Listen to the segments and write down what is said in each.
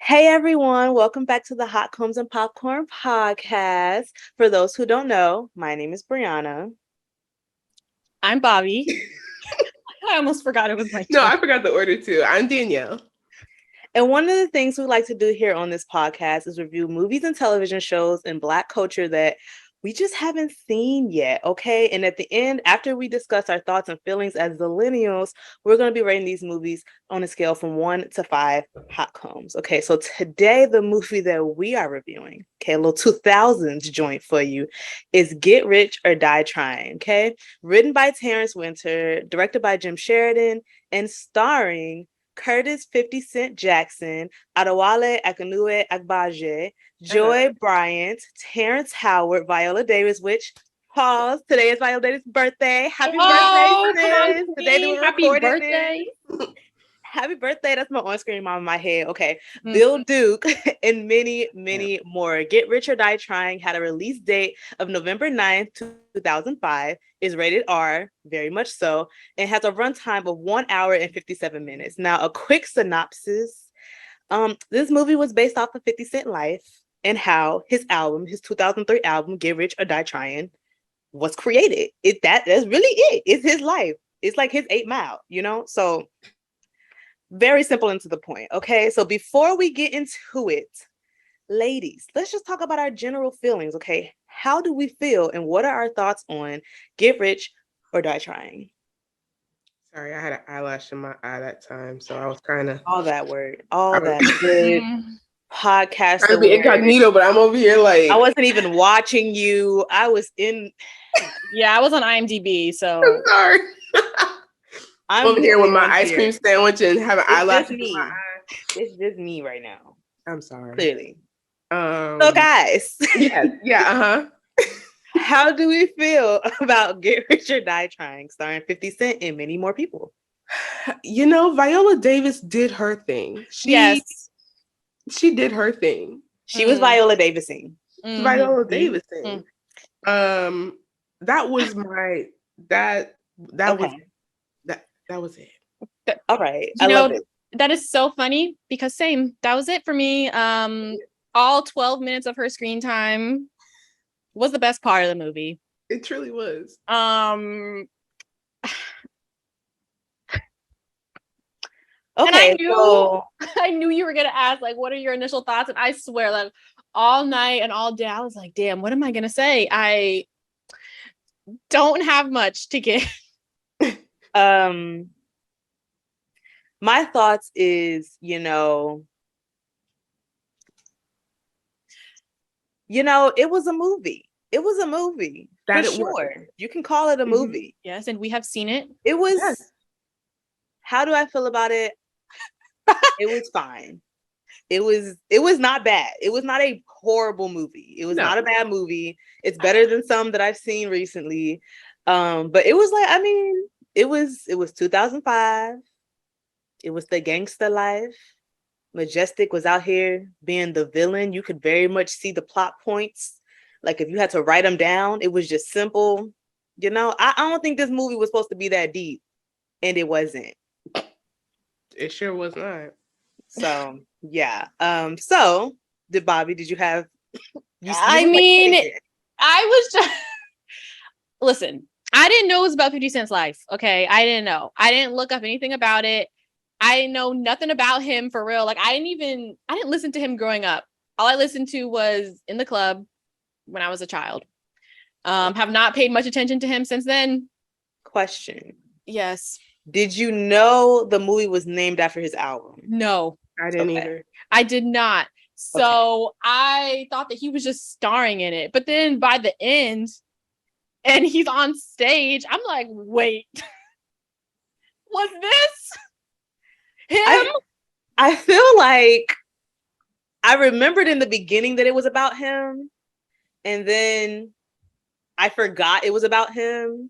Hey everyone, welcome back to the Hot Combs and Popcorn podcast. For those who don't know, my name is Brianna. I'm Bobby. I almost forgot it was my No, turn. I forgot the order too. I'm Danielle. And one of the things we like to do here on this podcast is review movies and television shows in Black culture that we just haven't seen yet, okay? And at the end, after we discuss our thoughts and feelings as millennials, we're going to be rating these movies on a scale from 1 to 5 hot combs. Okay, so today the movie that we are reviewing, okay, a little 2000s joint for you, is Get Rich or Die Trying, okay? Written by Terrence Winter, directed by Jim Sheridan, and starring Curtis 50 Cent Jackson, Adewale Akinnuoye Agbaje, Joy Bryant, Terrence Howard, Viola Davis, which, pause, today is Viola Davis' birthday. Happy birthday, sis. Today that we're Happy recording birthday. this. Happy birthday. That's my on-screen mom in my head. Okay. Mm. Bill Duke and many more. Get Rich or Die Trying had a release date of November 9th, 2005, is rated R, very much so, and has a runtime of 1 hour and 57 minutes. Now, a quick synopsis. This movie was based off of 50 Cent life and how his 2003 album, Get Rich or Die Trying, was created. That's really it. It's his life. It's like his 8 Mile, you know? So very simple and to the point. Okay. So before we get into it, ladies, let's just talk about our general feelings. Okay. How do we feel and what are our thoughts on Get Rich or Die Trying? Sorry, I had an eyelash in my eye that time, so I was kind of All that good podcast. trying to be incognito, but I'm over here like I wasn't even watching you. I was in. Yeah, I was on IMDb, so I'm sorry. I'm over here with my ice here. cream sandwich and having eyelashes in my eye. It's just me right now. I'm sorry. Clearly. So guys. Yeah. How do we feel about Get Rich or Die Trying, starring 50 Cent and many more people? You know, Viola Davis did her thing. She did her thing. She was Viola Davising. Mm-hmm. Viola Davising. That was my that okay. That was it. All right. I love it. That is so funny because same. That was it for me. All 12 minutes of her screen time was the best part of the movie. It truly was. Okay. And I knew you were gonna ask, like, what are your initial thoughts? And I swear, like, all night and all day, I was like, damn, what am I gonna say? I don't have much to get. My thoughts is, it was a movie. It was a movie. For sure. You can call it a movie. Yes, and we have seen it. It was. Yes. How do I feel about it? It was fine. It was not bad. It was not a horrible movie. It was not a bad movie. It's better than some that I've seen recently. But it was like, I mean, it was 2005. It was the gangster life. Majestic was out here being the villain. You could very much see the plot points. Like if you had to write them down, it was just simple. I don't think this movie was supposed to be that deep, and it wasn't. It sure was not. So yeah. So did you have? I was just listen. I didn't know it was about 50 Cent's life. Okay, I didn't know. I didn't look up anything about it. I didn't know nothing about him for real. Like I didn't listen to him growing up. All I listened to was In the Club when I was a child. Have not paid much attention to him since then. Question. Yes. Did you know the movie was named after his album? No. I didn't either. I did not. So I thought that he was just starring in it. But then by the end, and he's on stage, I'm like, wait, was this him? I feel like I remembered in the beginning that it was about him. And then I forgot it was about him.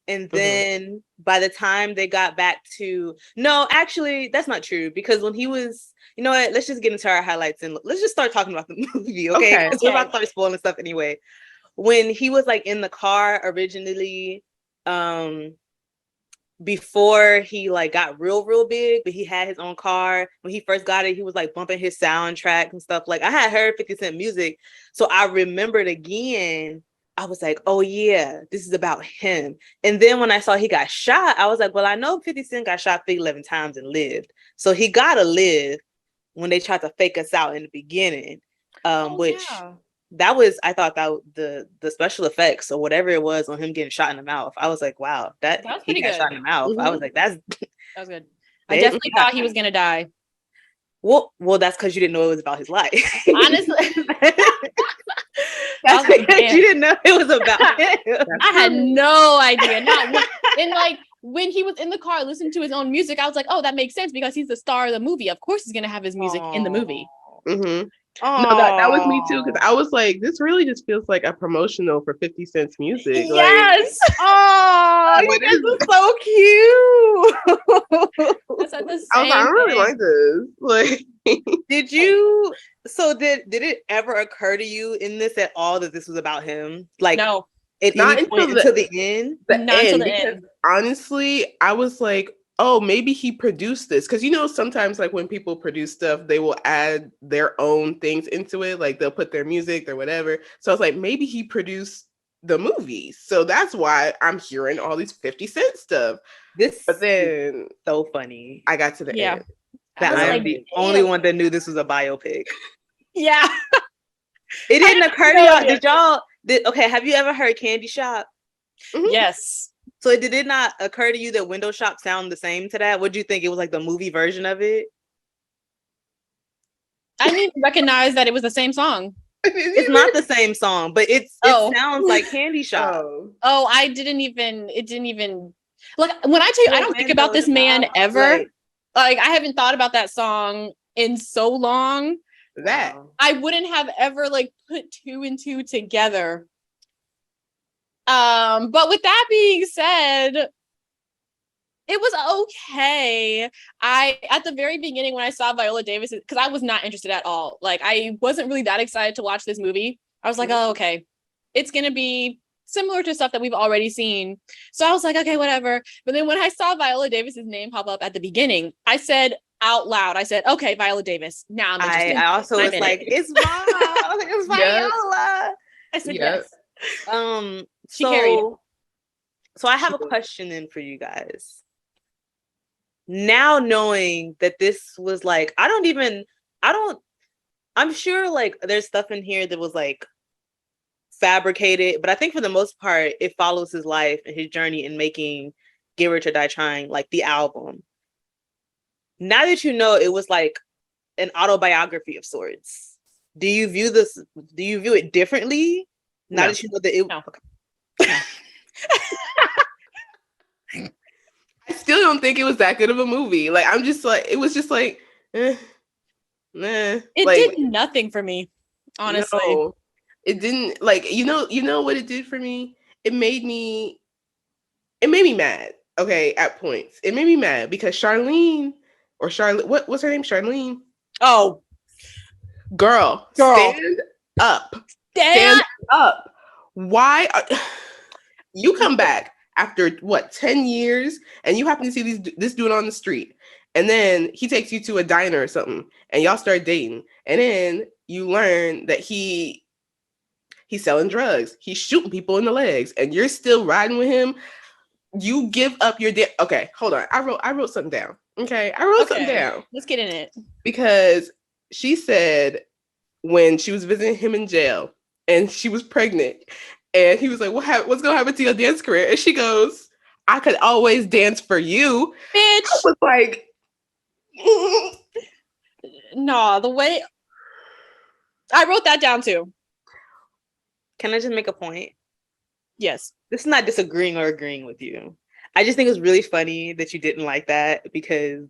And then by the time they got back to, no, actually, that's not true. Because when he was, you know what, let's just get into our highlights and let's just start talking about the movie, okay? Because we're about to start spoiling stuff anyway. When he was like in the car originally, before he like got real big, but he had his own car. When he first got it, he was like bumping his soundtrack and stuff. Like I had heard 50 Cent music, so I remembered again. I was like, oh yeah, this is about him. And then when I saw he got shot, I was like, well, I know 50 Cent got shot 11 times and lived, so he gotta live. When they tried to fake us out in the beginning, which that was, I thought that the special effects or whatever it was on him getting shot in the mouth, I was like, wow, that was pretty good. Shot in the mouth. I was like, that was good. I definitely thought he was gonna die. Well, that's because you didn't know it was about his life. Honestly, that's because you didn't know it was about him. I had no idea. And like when he was in the car listening to his own music, I was like, oh, that makes sense because he's the star of the movie. Of course, he's gonna have his music in the movie. Mm-hmm. No, that was me too, because I was like, this really just feels like a promotional for 50 Cent's music. Yes. Like, oh, you guys are so cute. That's like the same I really like this. Like, did it ever occur to you in this at all that this was about him? Like, no, not until the end. Until the end. Honestly, I was like, oh, maybe he produced this. Because, sometimes like when people produce stuff, they will add their own things into it. Like they'll put their music or whatever. So I was like, maybe he produced the movie. So that's why I'm hearing all these 50 Cent stuff. But then so funny. I got to the end. That I'm the only one that knew this was a biopic. Yeah. It didn't occur to y'all. Okay, have you ever heard Candy Shop? Mm-hmm. Yes. So did it not occur to you that Window Shop sound the same to that? What do you think? It was like the movie version of it? I didn't even recognize that it was the same song. It's not the same song, but it sounds like Candy Shop. Oh, it didn't even like when I tell you I don't think about this man ever. Like I haven't thought about that song in so long that I wouldn't have ever like put two and two together. But with that being said, it was okay. At the very beginning when I saw Viola Davis, because I was not interested at all. Like I wasn't really that excited to watch this movie. I was like, oh, okay. It's gonna be similar to stuff that we've already seen. So I was like, okay, whatever. But then when I saw Viola Davis's name pop up at the beginning, I said out loud, okay, Viola Davis. Now I'm interested. I also was like, it's Viola. I said yes. She carried it. So I have a question then for you guys. Now knowing that this was like, I'm sure like there's stuff in here that was like fabricated, but I think for the most part, it follows his life and his journey in making Get Rich or Die Tryin', like the album. Now that you know it was like an autobiography of sorts, do you view it differently? Now that you know that it... No. I still don't think it was that good of a movie. Like I'm just like, it was just like, It did nothing for me, honestly. No, it didn't. Like you know what it did for me? It made me mad. Okay, at points, it made me mad because Charlene, what's her name? Charlene. Oh, girl. Stand up. Stand up. Why you come back after 10 years and you happen to see this dude on the street, and then he takes you to a diner or something and y'all start dating, and then you learn that he's selling drugs, he's shooting people in the legs, and you're still riding with him. You give up your okay, hold on. I wrote something down. Okay, I wrote something down. Let's get in it. Because she said when she was visiting him in jail and she was pregnant, and he was like, what's gonna happen to your dance career? And she goes, I could always dance for you. Bitch. I was like, no, the way I wrote that down too. Can I just make a point? Yes. This is not disagreeing or agreeing with you. I just think it was really funny that you didn't like that because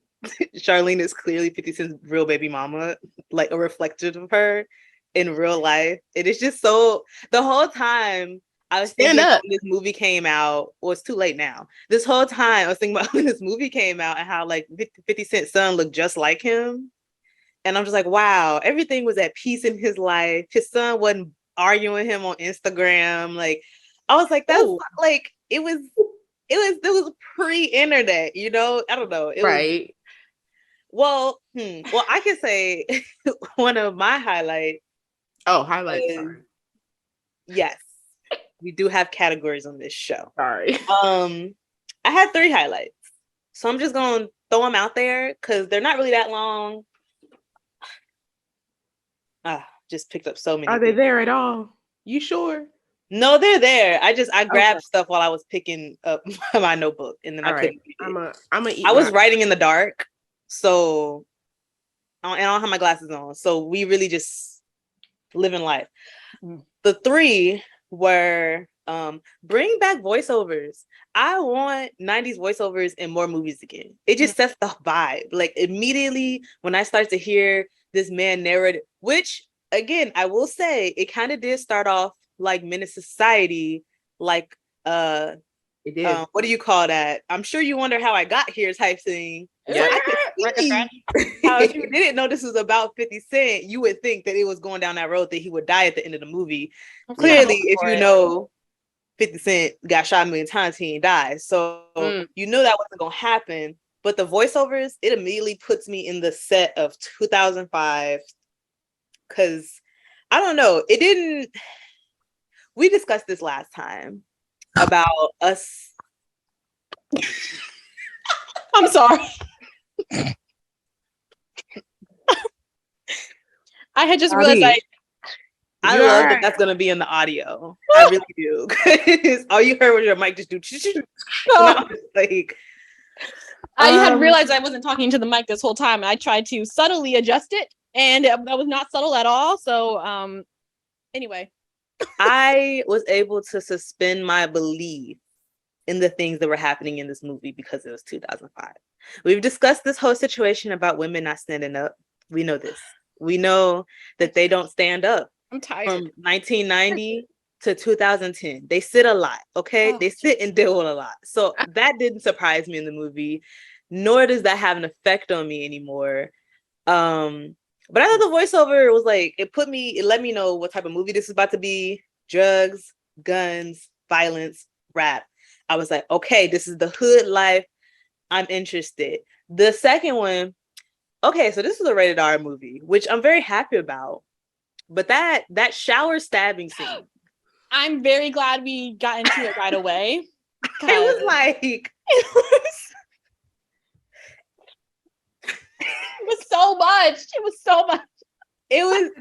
Charlene is clearly 50 Cent's real baby mama, like a reflection of her in real life. It is just so, the whole time I was thinking when this movie came out, well, it's too late now. This whole time I was thinking about when this movie came out and how like 50 Cent's son looked just like him. And I'm just like, wow, everything was at peace in his life. His son wasn't arguing him on Instagram. Like, I was like, that's like, it was it was pre-internet, you know? I don't know. Right. Well, I can say one of my highlights. Oh, highlights. Sorry. Yes. We do have categories on this show. Sorry. I had 3 highlights. So I'm just going to throw them out there because they're not really that long. Just picked up so many. Are they there at all? You sure? No, they're there. I grabbed stuff while I was picking up my notebook, and then I couldn't. I was writing in the dark, so I don't have my glasses on. So we really just living life. The 3 were bring back voiceovers. I want 90s voiceovers in more movies again. It just sets the vibe. Like immediately when I start to hear this man narrate, which again, I will say it kind of did start off like Menace Society, like it did. What do you call that? I'm sure you wonder how I got here type thing. Yeah. How if you didn't know this was about 50 Cent, you would think that it was going down that road that he would die at the end of the movie. Clearly, if you know 50 Cent got shot a million times, he ain't died. So you knew that wasn't gonna happen. But the voiceovers, it immediately puts me in the set of 2005. Cause I don't know, it didn't. We discussed this last time about us. I'm sorry. I had just realized I love that that's gonna be in the audio. I really do. All you heard was your mic just do. Like I had realized I wasn't talking to the mic this whole time, and I tried to subtly adjust it, and that was not subtle at all. So, anyway, I was able to suspend my belief in the things that were happening in this movie because it was 2005. We've discussed this whole situation about women not standing up. We know this. We know that they don't stand up. I'm tired. From 1990 to 2010. They sit a lot, okay? They sit and deal with a lot. So that didn't surprise me in the movie, nor does that have an effect on me anymore. But I thought the voiceover was like, it let me know what type of movie this is about to be. Drugs, guns, violence, rap. I was like, okay, this is the hood life. I'm interested. The second one, okay, so this is a rated R movie, which I'm very happy about. But that shower stabbing scene, I'm very glad we got into it right away. It was like it was so much. It was so much. It was.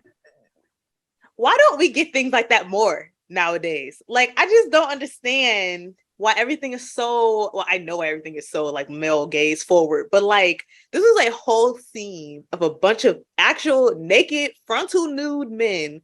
Why don't we get things like that more nowadays? Like, I just don't understand why everything is so. Well, I know everything is so like male gaze forward, but like this was a whole scene of a bunch of actual naked frontal nude men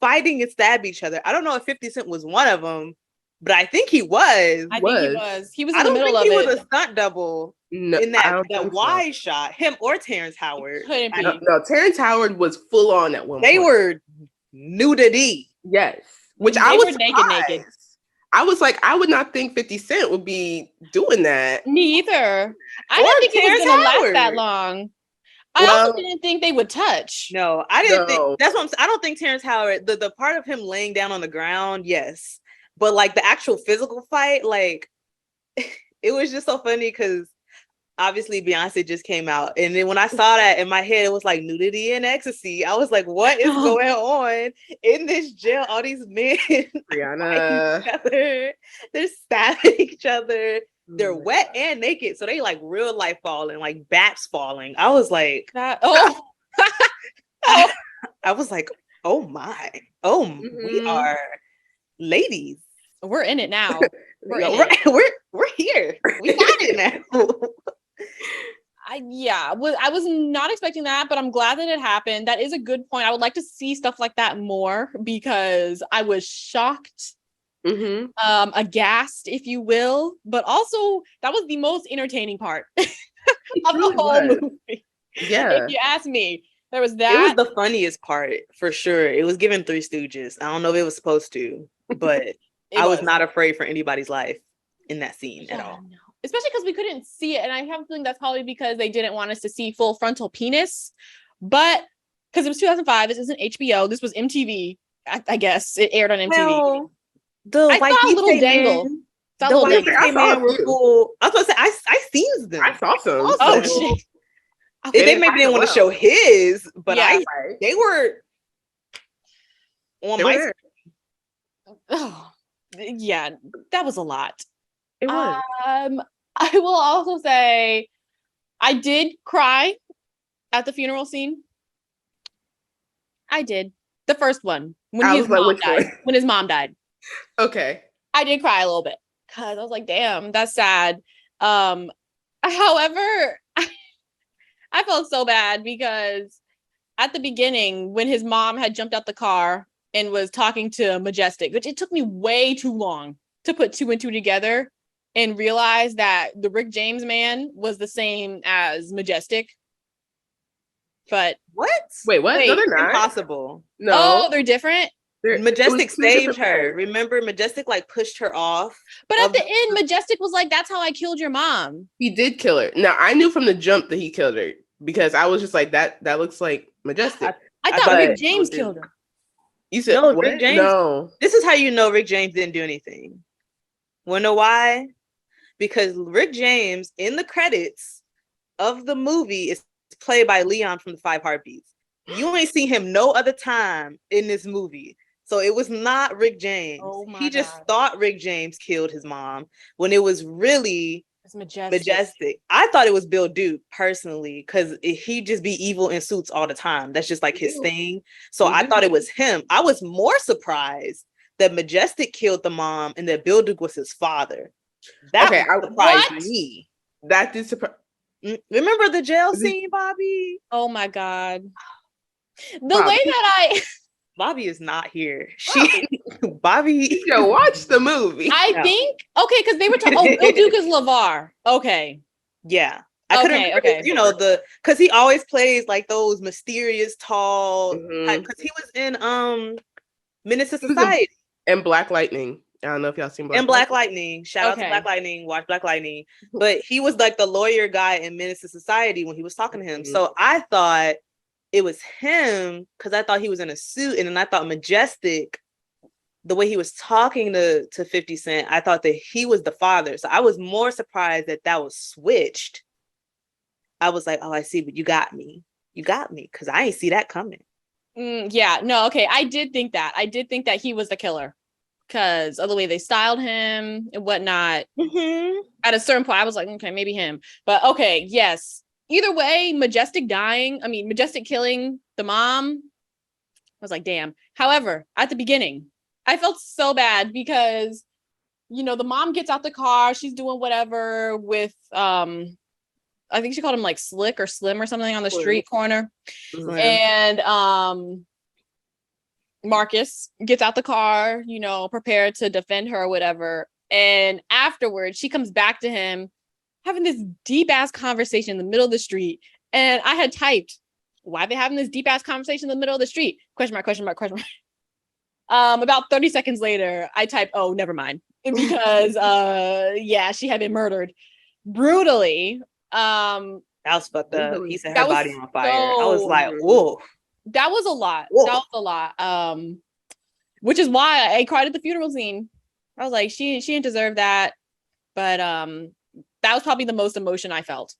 fighting and stab each other. I don't know if 50 Cent was one of them, but I think he was. I think he was. He was in the middle of it. I don't think he was a stunt double in that wide shot. Him or Terrence Howard. Couldn't be. No, Terrence Howard was full on at one point. They were nudity. Yes. Which they I was were naked. I was like, I would not think 50 Cent would be doing that. Me either. I didn't think it was going to last that long. I also didn't think they would touch. No, I didn't think. That's what I'm saying. I don't think Terrence Howard, the part of him laying down on the ground, yes. But like the actual physical fight, like it was just so funny because obviously Beyonce just came out. And then when I saw that in my head, it was like nudity and ecstasy. I was like, what is going on in this jail? All these men Rihanna. each other. They're stabbing each other. They're wet and naked. So they like real life falling, like bats falling. I was like, I was like, oh my. Oh, we are ladies. We're in it now. We're here. We got it now. I was not expecting that, but I'm glad that it happened. That is a good point. I would like to see stuff like that more because I was shocked, aghast, if you will, but also that was the most entertaining part of the whole movie. Yeah, if you ask me, there was that. It was the funniest part for sure. It was given Three Stooges. I don't know if it was supposed to, but I was not afraid for anybody's life in that scene at all. No. Especially because we couldn't see it. And I have a feeling that's probably because they didn't want us to see full frontal penis. But because it was 2005, this isn't HBO. This was MTV. I guess it aired on MTV. Well, I saw a little dangle. That the little white nigga. man were cool. I was supposed to say I seen them. I saw some. Oh so shit. They maybe didn't want to show his, but Yeah. they were on my. Oh, yeah, that was a lot. It was. I will also say I did cry at the funeral scene. I did. The first one when his mom died. When his mom died. Okay. I did cry a little bit because I was like, damn, that's sad. However, I felt so bad because at the beginning, when his mom had jumped out the car and was talking to Majestic, which it took me way too long to put two and two together and realize that the Rick James man was the same as Majestic. But what? Wait, what? No, they're not. Impossible. No. Oh, they're different. Majestic saved her. Remember, Majestic like pushed her off. But at the end, Majestic was like, "That's how I killed your mom." He did kill her. Now I knew from the jump that he killed her because I was just like, that looks like Majestic. I thought Rick James killed her. You said no, what? Rick James. No. This is how you know Rick James didn't do anything. Wanna know why? Because Rick James in the credits of the movie is played by Leon from the Five Heartbeats. You ain't seen him no other time in this movie. So it was not Rick James. Oh he just thought Rick James killed his mom when it was really Majestic. I thought it was Bill Duke personally because he just be evil in suits all the time. That's just like his thing. So I thought it was him. I was more surprised that Majestic killed the mom and that Bill Duke was his father. That surprised me. That did surprise. Remember the jail scene, Bobby? Oh my God. The way that Bobby is not here. Bobby. You watch the movie. I think because they were talking. Oh, Bill Duke is LeVar. Okay. Yeah. I couldn't remember, because he always plays like those mysterious tall because he was in Menace to Society and Black Lightning. I don't know if y'all seen Black Lightning. Shout out to Black Lightning. Watch Black Lightning. But he was like the lawyer guy in Menace to Society when he was talking to him. So I thought it was him because I thought he was in a suit, and then I thought Majestic, the way he was talking to 50 Cent, I thought that he was the father. So I was more surprised that was switched. I was like, oh, I see, but you got me because I ain't see that coming. Yeah, no, okay. I did think that he was the killer because of the way they styled him and whatnot. At a certain point, I was like, okay, maybe him. But okay, yes. Either way, Majestic killing the mom, I was like, damn. However, at the beginning, I felt so bad because, the mom gets out the car. She's doing whatever with, I think she called him like Slick or Slim or something on the street corner. And Marcus gets out the car, prepared to defend her or whatever. And afterwards, she comes back to him having this deep ass conversation in the middle of the street. And I had typed, why are they having this deep ass conversation in the middle of the street? Question mark, question mark, question mark. About 30 seconds later, I typed, oh, never mind. Because she had been murdered brutally. That was fucked up. He set her body on fire. I was like, whoa. That was a lot. Whoa. That was a lot. Which is why I cried at the funeral scene. I was like, she didn't deserve that. But that was probably the most emotion I felt.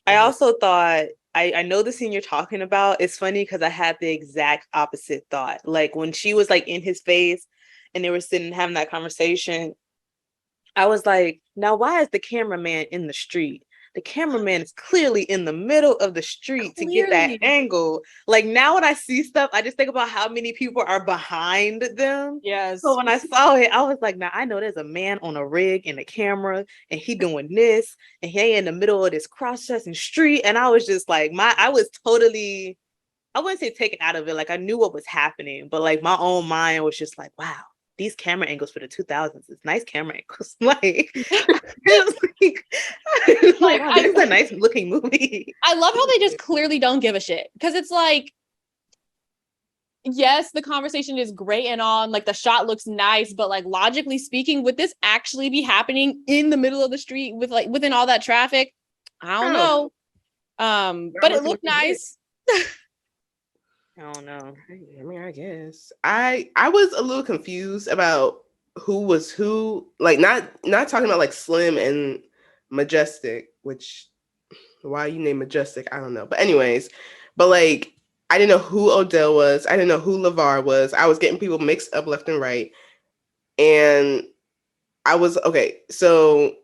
I also thought, I know the scene you're talking about. It's funny because I had the exact opposite thought. Like when she was like in his face and they were sitting having that conversation, I was like, now why is the cameraman in the street? The cameraman is clearly in the middle of the street to get that angle. Like now when I see stuff, I just think about how many people are behind them. Yes. So when I saw it, I was like, now I know there's a man on a rig and a camera and he doing this and he in the middle of this cross-dressing street. And I was just like, I was totally, I wouldn't say taken out of it. Like I knew what was happening, but like my own mind was just like, wow. These camera angles for the 2000s is nice camera angles. It's a nice looking movie. I love how they just clearly don't give a shit because it's like, yes, the conversation is great and all, and like the shot looks nice, but like logically speaking, would this actually be happening in the middle of the street with like within all that traffic? I don't know. But it looked nice. I don't know. I mean, I guess I was a little confused about who was who. Like not talking about like Slim and Majestic, which why you name Majestic, I don't know. But anyways, but like I didn't know who Odell was. I didn't know who LeVar was. I was getting people mixed up left and right. And I was okay. So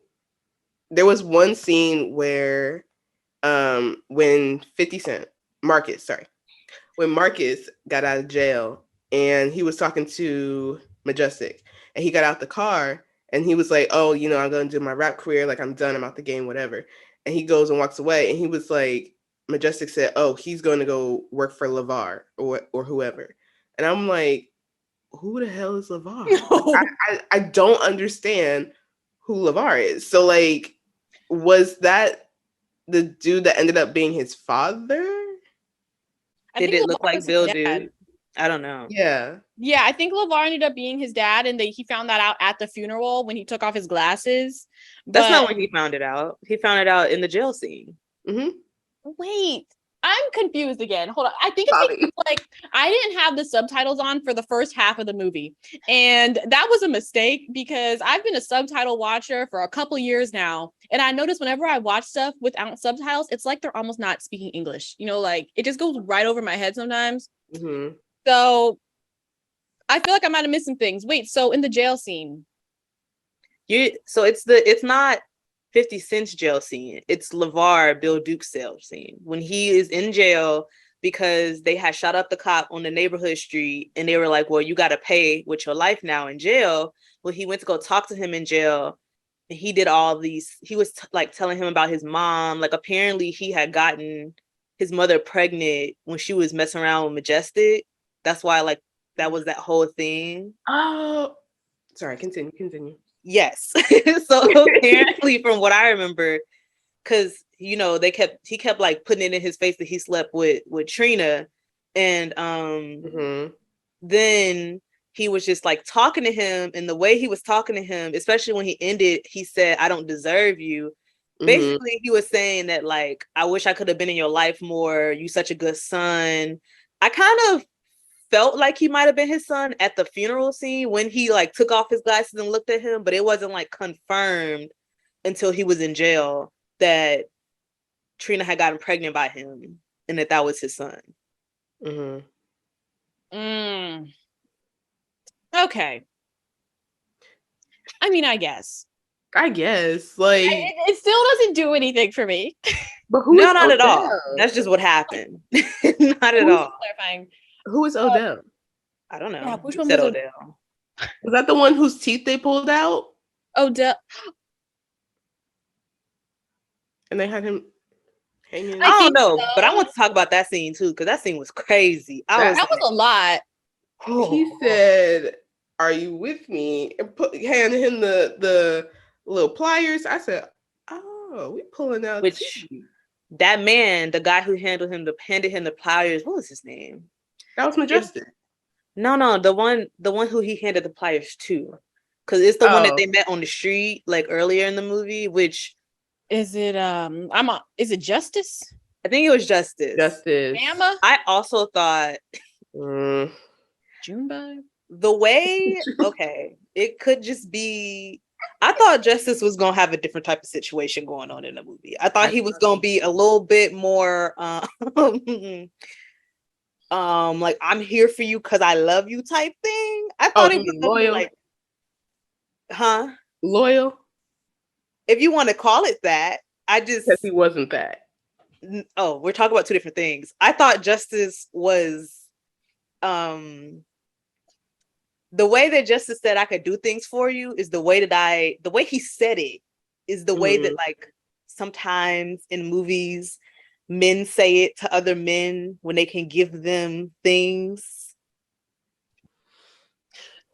there was one scene where when 50 Cent, when Marcus got out of jail and he was talking to Majestic and he got out the car and he was like, oh, you know, I'm going to do my rap career. Like I'm done. I'm out the game, whatever. And he goes and walks away and he was like, Majestic said, oh, he's going to go work for LeVar or whoever. And I'm like, who the hell is LeVar? No. I don't understand who LeVar is. So like, was that the dude that ended up being his father? Did it look like Bill dude? I don't know. Yeah. Yeah, I think LeVar ended up being his dad, and he found that out at the funeral when he took off his glasses. That's not when he found it out. He found it out in the jail scene. Mm-hmm. Wait, I'm confused again. Hold on. I think it's like I didn't have the subtitles on for the first half of the movie. And that was a mistake because I've been a subtitle watcher for a couple years now. And I notice whenever I watch stuff without subtitles, it's like they're almost not speaking English. You know, like it just goes right over my head sometimes. Mm-hmm. So I feel like I might have missed some things. Wait, so in the jail scene. So it's not 50 Cent's jail scene. It's LeVar, Bill Duke's jail scene. When he is in jail because they had shot up the cop on the neighborhood street and they were like, well, you got to pay with your life now in jail. Well, he went to go talk to him in jail. And he did all these, he was like telling him about his mom. Like apparently he had gotten his mother pregnant when she was messing around with Majestic. That's why like that was that whole thing. Oh, sorry, continue. Yes. So apparently from what I remember, because you know he kept like putting it in his face that he slept with Trina, and then he was just like talking to him, and the way he was talking to him, especially when he ended, he said, I don't deserve you. Basically he was saying that like, I wish I could have been in your life more, you such a good son. I kind of felt like he might have been his son at the funeral scene when he like took off his glasses and looked at him, but it wasn't like confirmed until he was in jail that Trina had gotten pregnant by him and that was his son. Okay. I mean, I guess like it still doesn't do anything for me. But who? No, not at all. That's just what happened. Not at all. Clarifying. Who is Odell? I don't know. Yeah, which you one said was Odell? Was that the one whose teeth they pulled out? Odell. And they had him hanging. I don't know, but I want to talk about that scene too, because that scene was crazy. That was a lot. He said, are you with me? And handed him the little pliers. I said, oh, we pulling out. Which that man, the guy who handed him the pliers, what was his name? That was Majestic. No, the one who he handed the pliers to, because it's the one that they met on the street like earlier in the movie. Which is it? Is it Justice? I think it was Justice. Emma. I also thought Junebug. The way, okay, it could just be. I thought Justice was gonna have a different type of situation going on in the movie. I thought he was gonna be a little bit more like I'm here for you because I love you type thing. I thought he was loyal. Like, loyal. If you want to call it that, because he wasn't that. Oh, we're talking about two different things. I thought Justice was the way that Justice said I could do things for you is the way he said it is the way that like sometimes in movies men say it to other men when they can give them things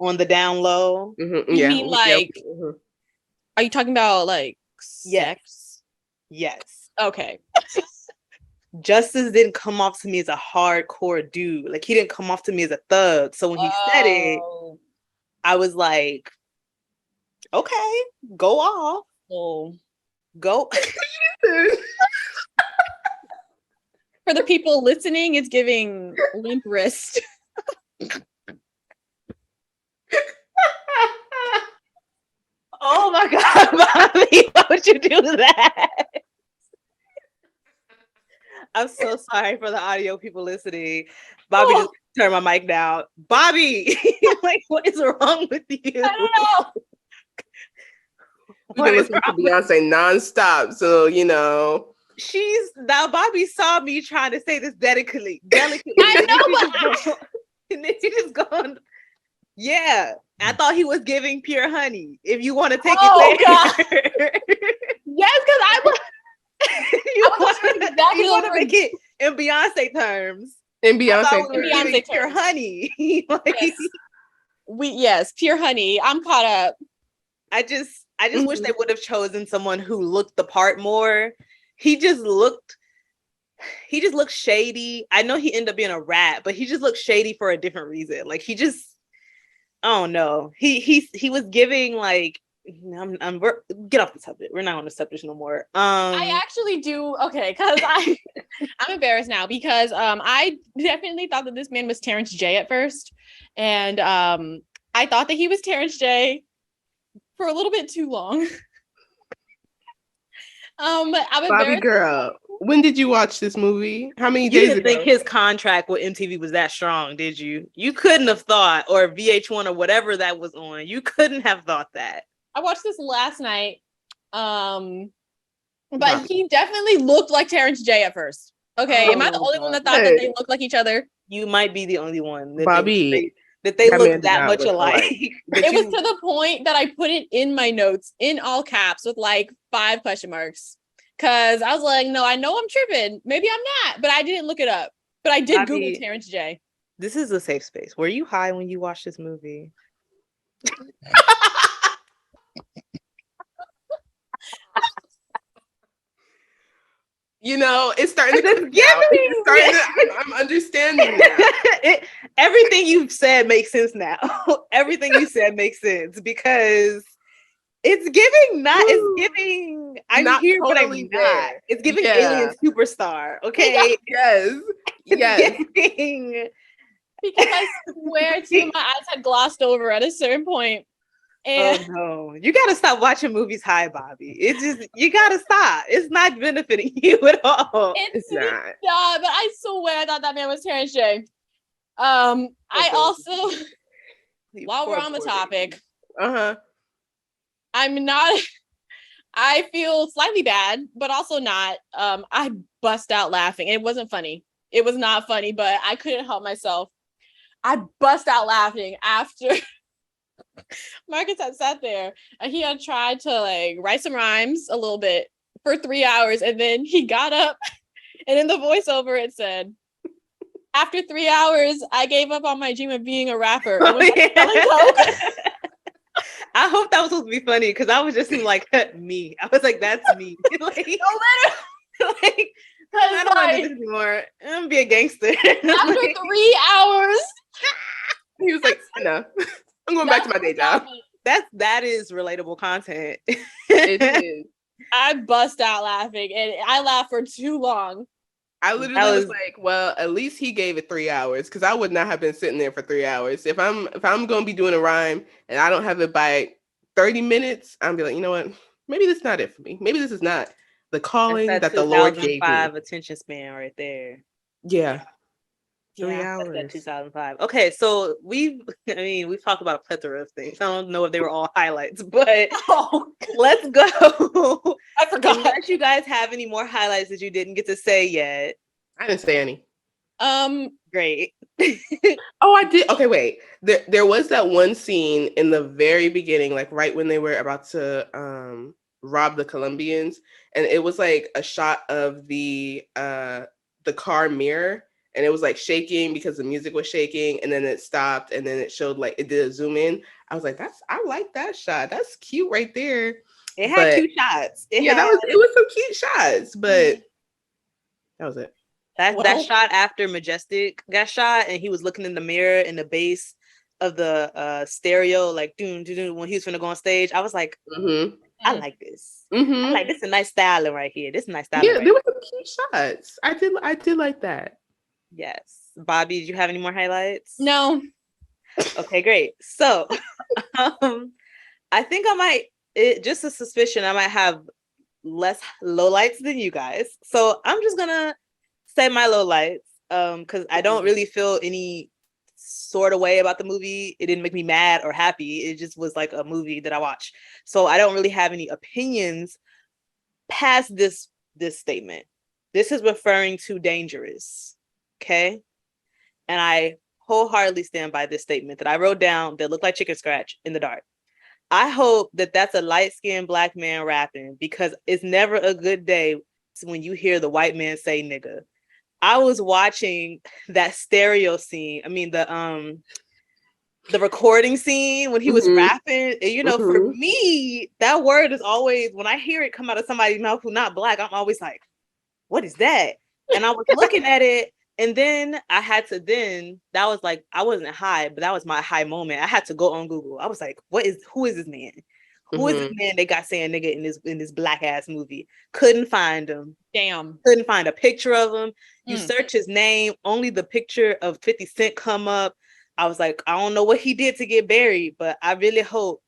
on the down low. You mean like, are you talking about like sex? Yes. Okay. Justice didn't come off to me as a hardcore dude. Like he didn't come off to me as a thug. So when he said it, I was like, okay, go off. Go. For the people listening, it's giving limp wrist. Oh my God, Bobby, why would you do that? I'm so sorry for the audio people listening. Bobby just turned my mic down. Bobby, like, what is wrong with you? I don't know. We've been listening to Beyonce nonstop, so you know. Bobby saw me trying to say this delicately. I know, but and then she just gone. Yeah, I thought he was giving pure honey. If you want to take it there. God. Yes, because I was. you want to make it in Beyonce terms. In Beyonce terms. Pure honey. Like, yes, pure honey. I'm caught up. I just wish they would have chosen someone who looked the part more. He just looked shady. I know he ended up being a rat, but he just looked shady for a different reason. Like he just, I don't know. He was giving like, get off the subject. We're not on the subject no more. I actually do because I'm embarrassed now because I definitely thought that this man was Terrence J at first, and I thought that he was Terrence J for a little bit too long. I'm Bobby girl, when did you watch this movie? How many days ago? You didn't think his contract with MTV was that strong, did you? You couldn't have thought, or VH1 or whatever that was on. You couldn't have thought that. I watched this last night. But he definitely looked like Terrence J at first. Okay, am I the only one that thought that they looked like each other? You might be the only one. Bobby. That they look that much alike. It was to the point that I put it in my notes in all caps with like 5 question marks. Cause I was like, no, I know I'm tripping. Maybe I'm not, but I didn't look it up. But I did Bobby, Google Terrence J. This is a safe space. Were you high when you watched this movie? You know, it's starting to get I'm understanding now. Everything you've said makes sense now. Everything you said makes sense because it's giving I'm not here, totally but I'm not. There. It's giving alien superstar. Okay. Yes. Because I swear to you, my eyes had glossed over at a certain point. And oh no, you gotta stop watching movies high, Bobby. It's just you gotta stop. It's not benefiting you at all. It's not. Yeah, but I swear I thought that man was Terrence J. I also, while we're on the topic, I feel slightly bad, but also not. I bust out laughing. It wasn't funny. It was not funny, but I couldn't help myself. I bust out laughing after Marcus had sat there and he had tried to like write some rhymes a little bit for 3 hours, and then he got up and in the voiceover it said, "After 3 hours, I gave up on my dream of being a rapper." I hope that was supposed to be funny because I was just like me. I was like, that's me. Like, like I don't want to do this anymore. I'm gonna be a gangster. After 3 hours, he was like, "No, I'm going back to my day job." That is relatable content. It is. I bust out laughing, and I laughed for too long. I literally was like, well, at least he gave it 3 hours because I would not have been sitting there for 3 hours. If I'm going to be doing a rhyme and I don't have it by 30 minutes, I'm be like, you know what? Maybe this is not it for me. Maybe this is not the calling that the Lord gave me. 2005 attention span right there. Yeah. 3 hours. 2005. Okay, so we've talked about a plethora of things. I don't know if they were all highlights, but let's go. I forgot. Unless you guys have any more highlights that you didn't get to say yet. I didn't say any. Great. Oh, I did. Okay, wait. There was that one scene in the very beginning, like right when they were about to rob the Colombians, and it was like a shot of the car mirror. And it was like shaking because the music was shaking, and then it stopped, and then it showed like it did a zoom in. I was like, I like that shot. That's cute right there. It had cute shots. It was some cute shots, but that was it. That shot after Majestic got shot, and he was looking in the mirror in the bass of the stereo, like when he was gonna go on stage. I was like, I like this. Mm-hmm. I like this. Is a nice styling right here. This is nice styling. Yeah, there were some cute shots. I did like that. Yes. Bobby, did you have any more highlights? No. Okay, great. So I think I might it just a suspicion I might have less lowlights than you guys. So I'm just gonna say my lowlights. Because I don't really feel any sort of way about the movie. It didn't make me mad or happy. It just was like a movie that I watched. So I don't really have any opinions past this statement. This is referring to Dangerous. Okay. And I wholeheartedly stand by this statement that I wrote down that looked like chicken scratch in the dark. I hope that that's a light-skinned Black man rapping, because it's never a good day when you hear the white man say nigga. I was watching that stereo scene. I mean, the recording scene when he was rapping. And, for me, that word is always, when I hear it come out of somebody's mouth who's not Black, I'm always like, what is that? And I was looking at it, and then that was like, I wasn't high, but that was my high moment. I had to go on Google. I was like, who is this man? Who is this man they got saying nigga in this Black ass movie? Couldn't find him. Damn. Couldn't find a picture of him. You search his name, only the picture of 50 Cent come up. I was like, I don't know what he did to get buried, but I really hope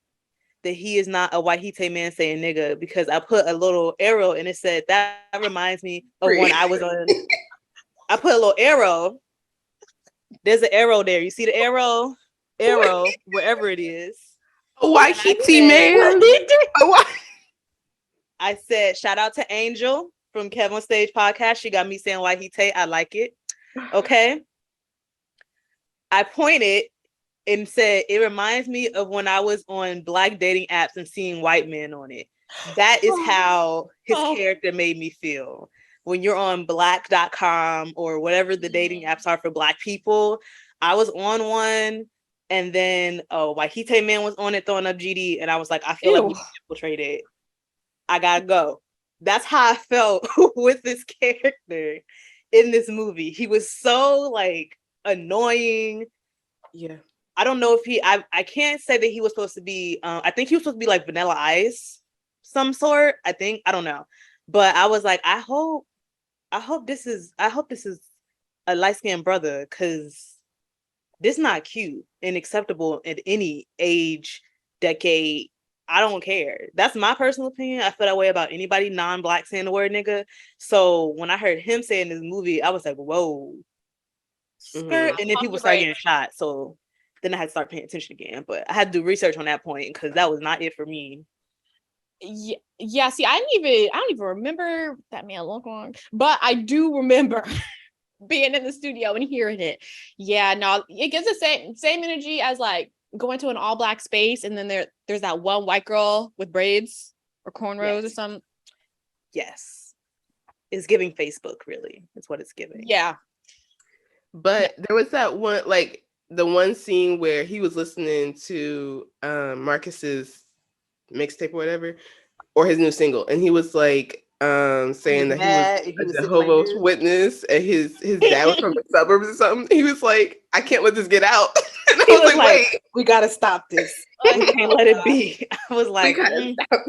that he is not a Wahite man saying nigga, because I put a little arrow and it said that reminds me of when I was on. I put a little arrow. There's an arrow there. You see the arrow? Arrow, wherever it is. A Wahite man. I said, shout out to Angel from Kevin on Stage podcast. She got me saying Wahite. I like it. Okay. I pointed and said, it reminds me of when I was on Black dating apps and seeing white men on it. That is how his character made me feel. When you're on black.com or whatever the dating apps are for Black people, I was on one, and then Wahite man was on it throwing up GD, and I was like, I feel like we infiltrated. I gotta go. That's how I felt with this character in this movie. He was so like annoying. Yeah. I don't know if I can't say that he was supposed to be, I think he was supposed to be like Vanilla Ice, some sort. I don't know. But I was like, I hope this is a light-skinned brother, because this is not cute and acceptable at any age, decade. I don't care. That's my personal opinion. I feel that way about anybody non-Black saying the word nigga. So when I heard him say in this movie, I was like, whoa. Skirt. And then people started getting shot. So then I had to start paying attention again. But I had to do research on that point, because that was not it for me. Yeah. See, I don't even remember that man look long, but I do remember being in the studio and hearing it. Yeah, no, it gives the same energy as like going to an all Black space, and then there's that one white girl with braids or cornrows or something. Yes, it's giving Facebook. Really, it's what it's giving. Yeah, but there was that one, like the one scene where he was listening to Marcus's mixtape or whatever, or his new single, and he was like saying that he was a Jehovah's Witness, and his dad was from the suburbs or something. He was like, I can't let this get out. And I was like, wait, we gotta stop this. We can't let it be. I was like, stop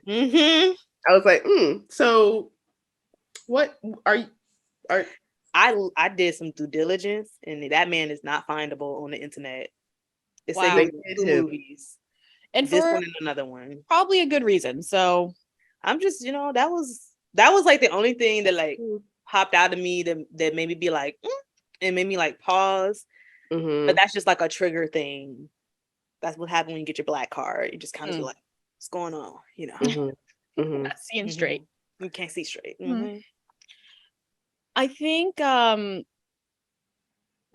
it. I was like, so what are I did some due diligence, and that man is not findable on the internet. It's like two movies. And this one and another one, probably a good reason. So I'm just, that was like the only thing that like popped out of me that made me be like, and made me like pause. But that's just like a trigger thing. That's what happens when you get your Black card. You just kind of be like, what's going on? Not seeing straight. You can't see straight. I think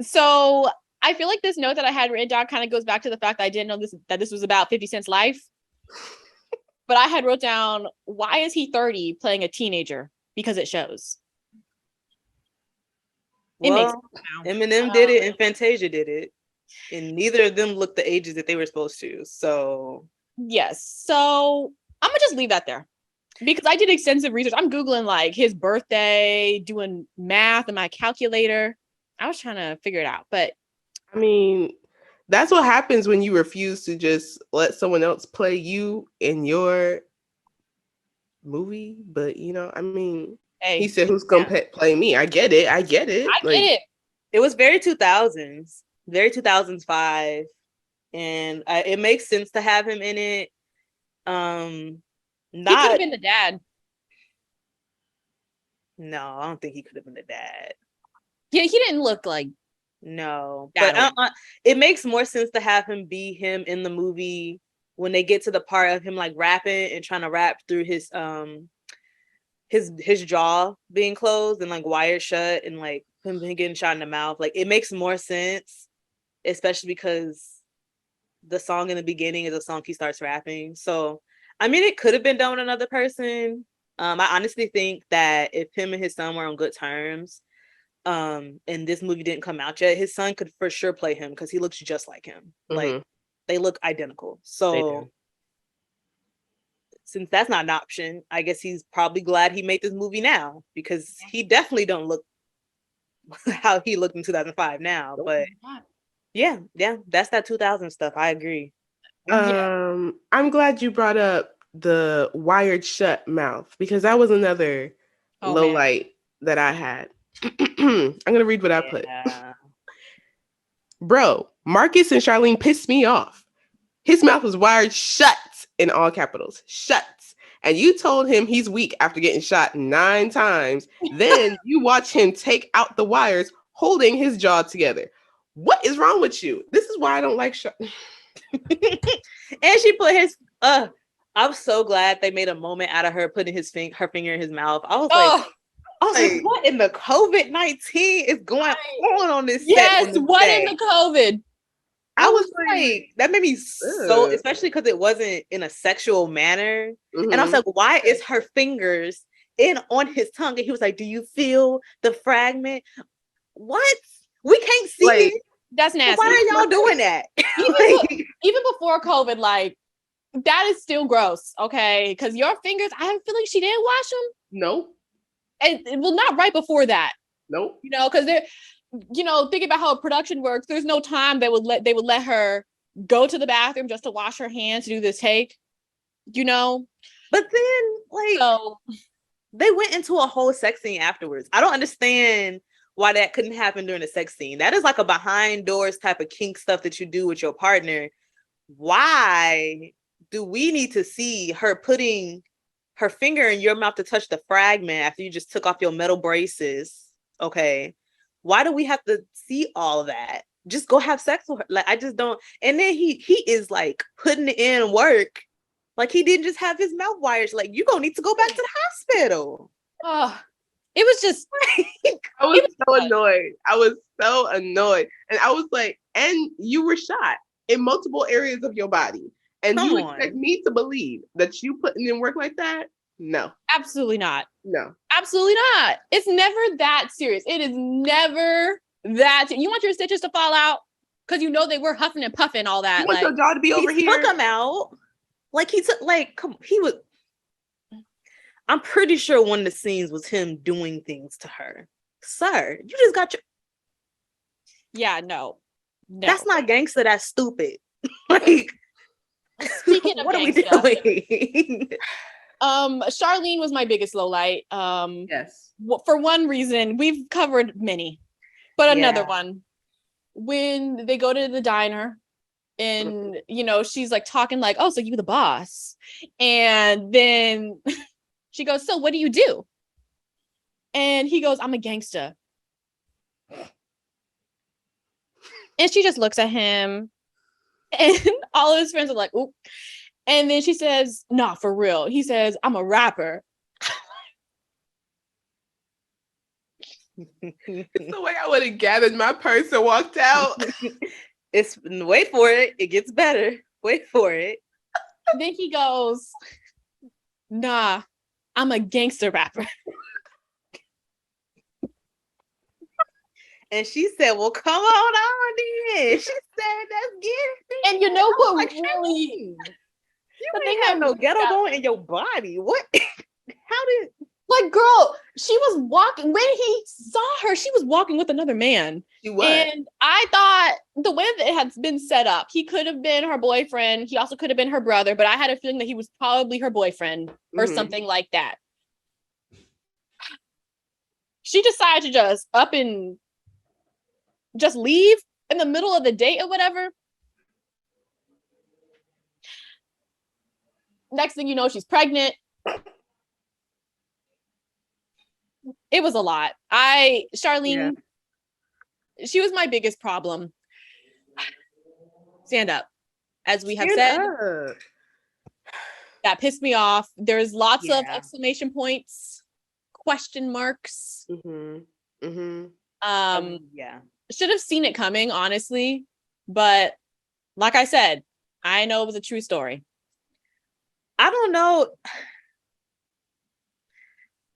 so. I feel like this note that I had written down kind of goes back to the fact that I didn't know that this was about 50 Cent's life. But I had wrote down, why is he 30 playing a teenager? Because it shows. Well, Eminem did it and Fantasia did it. And neither of them looked the ages that they were supposed to. So yes. So I'm gonna just leave that there. Because I did extensive research. I'm Googling like his birthday, doing math in my calculator. I was trying to figure it out. But I mean, that's what happens when you refuse to just let someone else play you in your movie. But, I mean, he said, who's going to play me? I get it. Get it. It was very 2000s, very 2005. And it makes sense to have him in it. He could have been the dad. No, I don't think he could have been the dad. Yeah, he didn't look like. No, but it makes more sense to have him be him in the movie when they get to the part of him like rapping and trying to rap through his jaw being closed and like wired shut and like him getting shot in the mouth. Like it makes more sense, especially because the song in the beginning is a song he starts rapping. So I mean, it could have been done with another person. I honestly think that if him and his son were on good terms, and this movie didn't come out yet, his son could for sure play him because he looks just like him. Like they look identical. So since that's not an option, I guess he's probably glad he made this movie now because he definitely don't look how he looked in 2005 now. But yeah, that's that 2000 stuff. I agree. I'm glad you brought up the wired shut mouth because that was another low light that I had. I'm gonna read what I put. Bro, Marcus and Charlene pissed me off. His mouth was wired shut in all capitals. Shut. And you told him he's weak after getting shot 9 times. Then you watch him take out the wires holding his jaw together. What is wrong with you? This is why I don't like And she put his I'm so glad they made a moment out of her putting her finger in his mouth. I was like, what in the COVID-19 is going on this set? Yes, what in the COVID? I was like, that made me so, especially because it wasn't in a sexual manner. And I was like, why is her fingers in on his tongue? And he was like, do you feel the fragment? What? We can't see it. That's nasty. So why are y'all doing that? Even before COVID, like, that is still gross, okay? Because your fingers, I have a feeling she didn't wash them. No. And well, not right before that. Nope. You know, because they're, you know, thinking about how a production works, there's no time they would let her go to the bathroom just to wash her hands to do this take, you know? But then, they went into a whole sex scene afterwards. I don't understand why that couldn't happen during the sex scene. That is like a behind doors type of kink stuff that you do with your partner. Why do we need to see her putting her finger in your mouth to touch the fragment after you just took off your metal braces? Okay. Why do we have to see all of that? Just go have sex with her. Like, I just don't. And then he is like putting in work. Like he didn't just have his mouth wires. Like, you're going to need to go back to the hospital. Oh, it was just. I was so annoyed. And I was like, and you were shot in multiple areas of your body. And you expect me to believe that you putting in work like that? No. Absolutely not. No. Absolutely not. It's never that serious. It is never that. You want your stitches to fall out? Because you know they were huffing and puffing all that. You want your jaw to be over here? Took them out. Like he took, like, he was. I'm pretty sure one of the scenes was him doing things to her. Sir, you just got your. Yeah, no. That's not gangster. That's stupid. Like, speaking of what gangsta, are we doing? Charlene was my biggest lowlight. Yes. For one reason, we've covered many, but another one, when they go to the diner and, you know, she's like talking like, oh, so you the boss. And then she goes, so what do you do? And he goes, I'm a gangsta. And she just looks at him and all of his friends are like, oop. And then she says, nah, for real. He says, I'm a rapper. It's the way I would have gathered my purse and walked out. Wait for it. It gets better. Wait for it. Then he goes, nah, I'm a gangster rapper. And she said, well, come on then. She said, let's get it. And you know what, like, really... You ain't have no ghetto going in your body. What? How did... Like, girl, she was walking... When he saw her, she was walking with another man. She was. And I thought the way that it had been set up, he could have been her boyfriend. He also could have been her brother. But I had a feeling that he was probably her boyfriend or something like that. She decided to just up and just leave in the middle of the date or whatever. Next thing you know, she's pregnant. It was a lot. Charlene, she was my biggest problem. Stand up. As we have said, that pissed me off. There's lots of exclamation points, question marks. Should have seen it coming, honestly. But like I said, I know it was a true story. I don't know.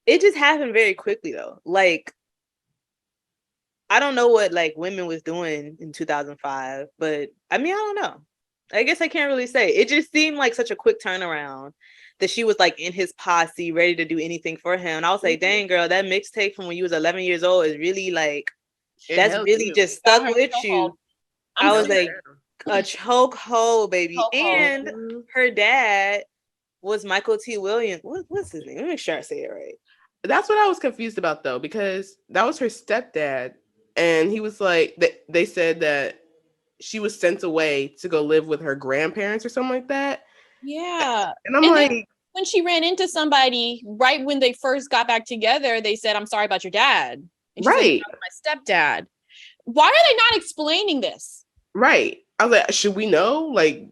It just happened very quickly though. Like, I don't know what like women was doing in 2005, but I mean, I don't know. I guess I can't really say. It just seemed like such a quick turnaround that she was like in his posse, ready to do anything for him. And I was like, dang girl, that mixtape from when you was 11 years old is really like, that's really just stuck with you. I was like, a chokehold, baby. And her dad was Michael T. Williams. What's his name? Let me make sure I say it right. That's what I was confused about though, because that was her stepdad. And he was like, they said that she was sent away to go live with her grandparents or something like that. Yeah. And I'm like, when she ran into somebody right when they first got back together, they said, I'm sorry about your dad. And she's like, my stepdad. Why are they not explaining this? Right. I was like, should we know? Like,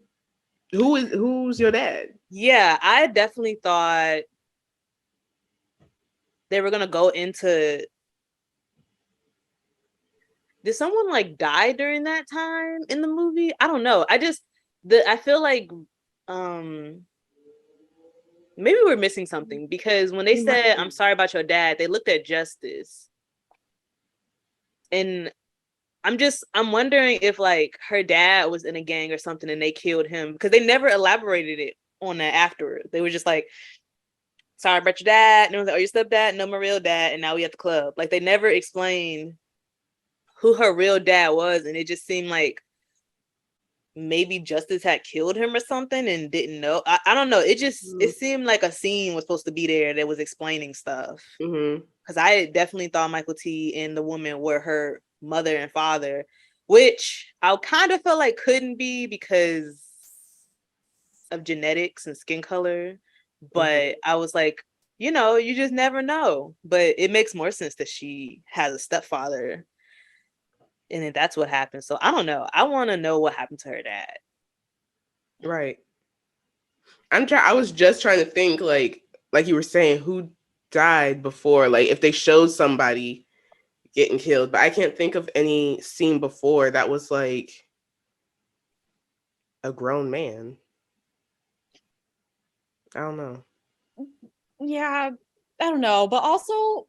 who's your dad? Yeah, I definitely thought they were gonna go into, did someone like die during that time in the movie? I don't know. I feel like maybe we're missing something, because when they said I'm sorry about your dad, they looked at Justice. And I'm wondering if like her dad was in a gang or something and they killed him, because they never elaborated it on that afterward. They were just like, sorry about your dad. And it was like, oh, your stepdad? No, my real dad. And now we at the club. Like, they never explained who her real dad was. And it just seemed like maybe Justice had killed him or something and didn't know. I don't know. It seemed like a scene was supposed to be there that was explaining stuff. Because I definitely thought Michael T. and the woman were her mother and father, which I kind of felt like couldn't be because of genetics and skin color. But I was like, you know, you just never know. But it makes more sense that she has a stepfather, and then that's what happened. So I don't know. I want to know what happened to her dad. Right. I was just trying to think, like you were saying, who died before, like if they showed somebody getting killed, but I can't think of any scene before that was like a grown man. I don't know. Yeah, I don't know, but also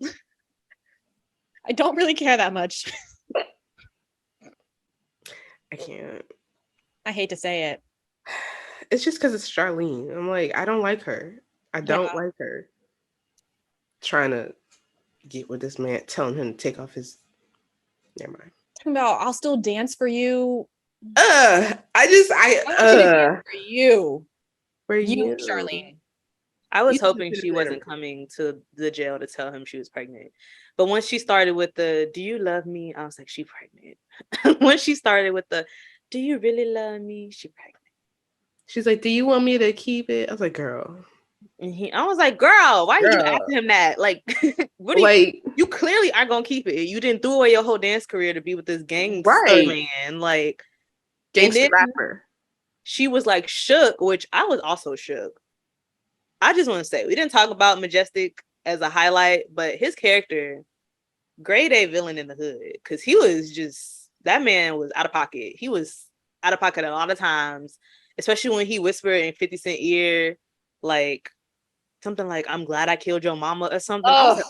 I don't really care that much. I can't. I hate to say it. It's just because it's Charlene. I'm like, I don't like her. I don't like her. Trying to get with this man, telling him to take off his. Never mind. Talking about, I'll still dance for you. I for you. For you, Charlene. I was hoping she wasn't coming to the jail to tell him she was pregnant. But once she started with the, do you love me? I was like, she pregnant. Once she started with the, do you really love me? She pregnant. She's like, do you want me to keep it? I was like, girl. And I was like, girl, why did you ask him that? Like, what do you clearly are going to keep it. You didn't throw away your whole dance career to be with this gangster man. Like, gangster rapper. She was like shook, which I was also shook. I just want to say, we didn't talk about Majestic as a highlight, but his character, grade A villain in the hood, because he was just, that man was out of pocket. He was out of pocket a lot of times, especially when he whispered in 50 Cent ear, like something like, I'm glad I killed your mama or something. I was like,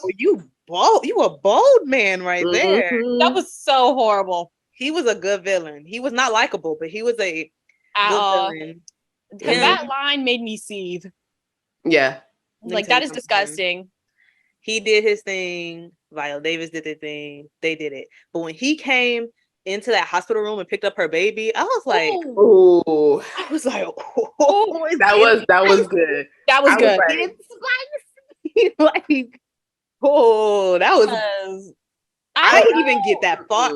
oh, you a bold man right there. That was so horrible. He was a good villain. He was not likable, but he was a good villain. That line made me seethe. Yeah. Like, that is disgusting. He did his thing. Viola Davis did their thing. They did it. But when he came into that hospital room and picked up her baby, I was like, oh, that was good. That was good. That was. I didn't even get that thought.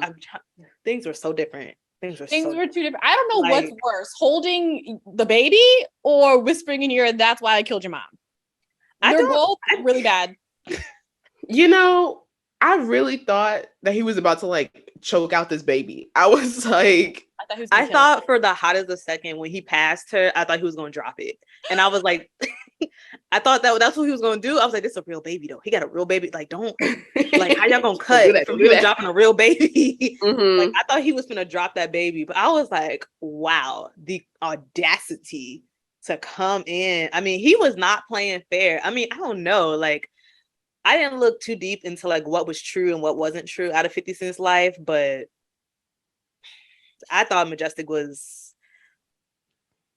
Things were so different Things were too different. I don't know what's worse, holding the baby or whispering in your ear, that's why I killed your mom. They're both really bad. You know, I really thought that he was about to like choke out this baby. I was like, I thought for the hottest a second when he passed her, I thought he was going to drop it. And I was like, I thought that's what he was going to do. I was like, this is a real baby though. He got a real baby. Like, don't, like, how y'all going to cut from him dropping a real baby? Like, I thought he was going to drop that baby, but I was like, wow, the audacity to come in. I mean, he was not playing fair. I mean, I don't know. Like, I didn't look too deep into like what was true and what wasn't true out of 50 Cent's life, but I thought Majestic was